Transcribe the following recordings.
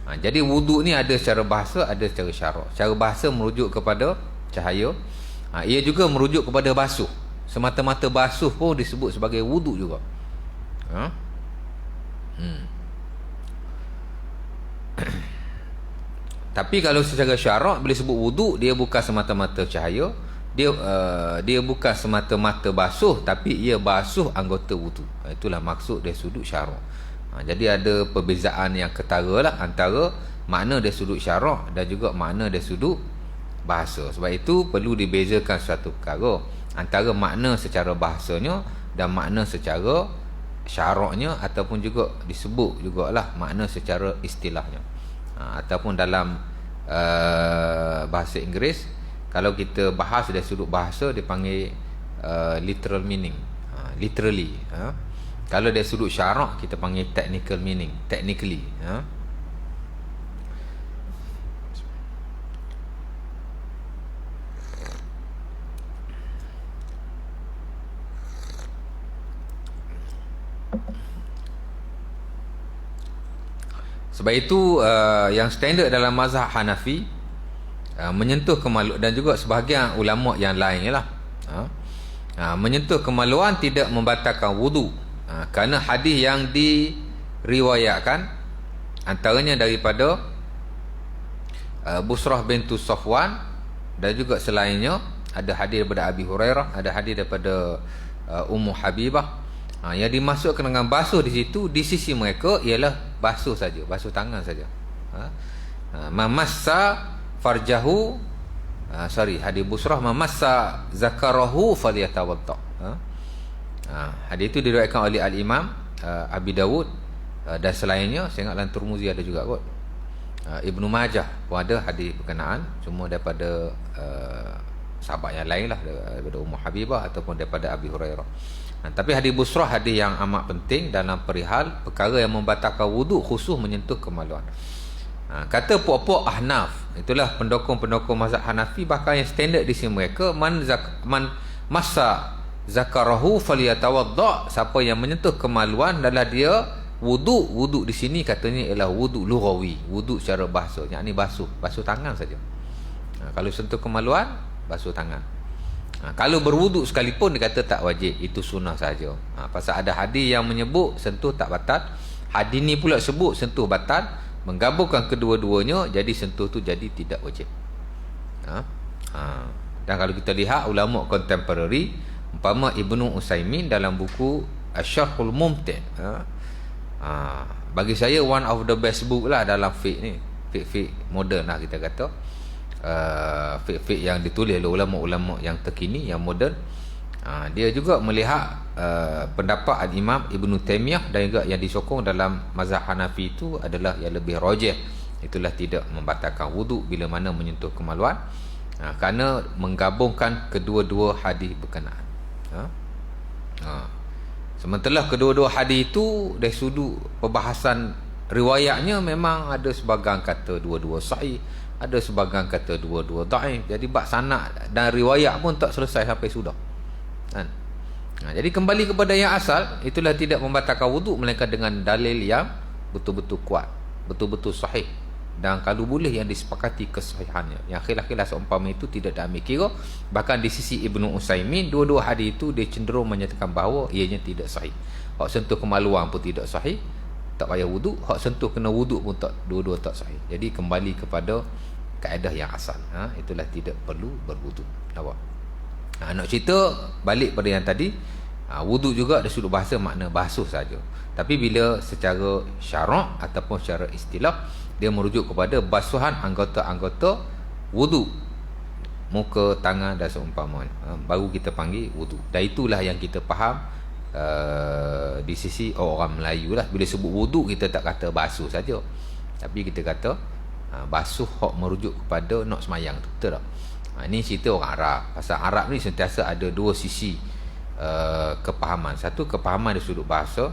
Jadi wuduk ni ada secara bahasa, ada secara syarak. Secara bahasa merujuk kepada cahaya. Ia juga merujuk kepada basuh. Semata-mata basuh pun disebut sebagai wuduk juga. Tapi kalau secara syarak bila sebut wuduk, dia bukan semata-mata cahaya, dia bukan semata-mata basuh, tapi ia basuh anggota wuduk. Itulah maksud dari sudut syarak. Jadi ada perbezaan yang ketara lah antara makna dari sudut syarak dan juga makna dari sudut bahasa. Sebab itu perlu dibezakan suatu perkara antara makna secara bahasanya dan makna secara syaraknya, ataupun juga disebut jugalah makna secara istilahnya. Ataupun dalam bahasa Inggeris, kalau kita bahas dari sudut bahasa, dipanggil literal meaning, literally. Kalau dari sudut syarak, kita panggil technical meaning, technically. Sebab itu yang standard dalam mazhab Hanafi, menyentuh kemaluan, dan juga sebahagian ulama yang lain lah, menyentuh kemaluan tidak membatalkan wudu, kerana hadis yang diriwayatkan antaranya daripada Busrah bintu Safwan, dan juga selainnya ada hadis daripada Abi Hurairah, ada hadis daripada Ummu Habibah. Yang dimasukkan dengan basuh di situ, di sisi mereka ialah basuh saja, basuh tangan saja. Mamassa farjahu, hadis Busrah, mamassa zakarahu falyatawadda. Hadis itu diriwayatkan oleh Al-Imam Abi Dawud dan selainnya. Saya ingat dalam Tirmizi ada juga kot. Ibnu Majah pun ada hadis berkenaan, cuma daripada sahabat yang lain lah, daripada Ummu Habibah ataupun daripada Abi Hurairah. Tapi hadis Busrah hadis yang amat penting dalam perihal perkara yang membatalkan wuduk, khusus menyentuh kemaluan. Kata puak-puak Ahnaf, itulah pendukung-pendukung mazhab Hanafi, bahkan yang standard di sini mereka, man massa zakarahu falyatawadda, siapa yang menyentuh kemaluan adalah dia wuduk. Wuduk di sini katanya ialah wuduk lughawi, wuduk secara bahasa, yakni basuh tangan saja. Kalau sentuh kemaluan, basuh tangan. Kalau berwuduk sekalipun dia kata tak wajib, itu sunnah saja. Pasal ada hadis yang menyebut sentuh tak batal, hadis ni pula sebut sentuh batal, menggabungkan kedua-duanya, jadi sentuh tu jadi tidak wajib. Dan kalau kita lihat ulama contemporary, umpama Ibnu Utsaimin dalam buku Asy-Syarhul Mumti', bagi saya one of the best book lah dalam fiqh ni, fiqh moden lah kita kata. Fiqh yang ditulis oleh ulama-ulama yang terkini, yang moden. Dia juga melihat pendapat Al-Imam Ibn Taymiyah dan juga yang disokong dalam mazhab Hanafi itu adalah yang lebih rajih, itulah tidak membatalkan wuduk bila mana menyentuh kemaluan, kerana menggabungkan kedua-dua hadis berkenaan. Sementara kedua-dua hadis itu dari sudut perbahasan riwayatnya memang ada sebahagian kata dua-dua sahih, ada sebahagian kata dua-dua dhaif. Jadi bab sanad dan riwayat pun tak selesai sampai sudah. Jadi kembali kepada yang asal, itulah tidak membatalkan wuduk melainkan dengan dalil yang betul-betul kuat, betul-betul sahih, dan kalau boleh yang disepakati kesahihannya. Yang khilaf-khilaf seumpama itu tidak diambil kira. Bahkan di sisi Ibnu Utsaimin, dua-dua hadis itu dia cenderung menyatakan bahawa ianya tidak sahih. Hak sentuh kemaluan pun tidak sahih, tak payah wuduk. Hak sentuh kena wuduk pun tak, dua-dua tak sahih. Jadi kembali kepada kaedah yang asal, itulah tidak perlu berwuduk. Nampak? Nak cerita balik pada yang tadi, wuduk juga dari sudut bahasa makna basuh saja. Tapi bila secara syarak ataupun secara istilah, dia merujuk kepada basuhan anggota-anggota wuduk, muka, tangan dan seumpamanya, baru kita panggil wuduk. Dan itulah yang kita faham di sisi orang Melayu lah. Bila sebut wuduk, kita tak kata basuh saja, tapi kita kata basuh hak merujuk kepada nak semayang tu. Betul tak? Ini cerita orang Arab. Pasal Arab ni sentiasa ada dua sisi kepahaman. Satu kepahaman dari sudut bahasa,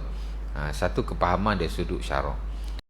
satu kepahaman dari sudut syarak.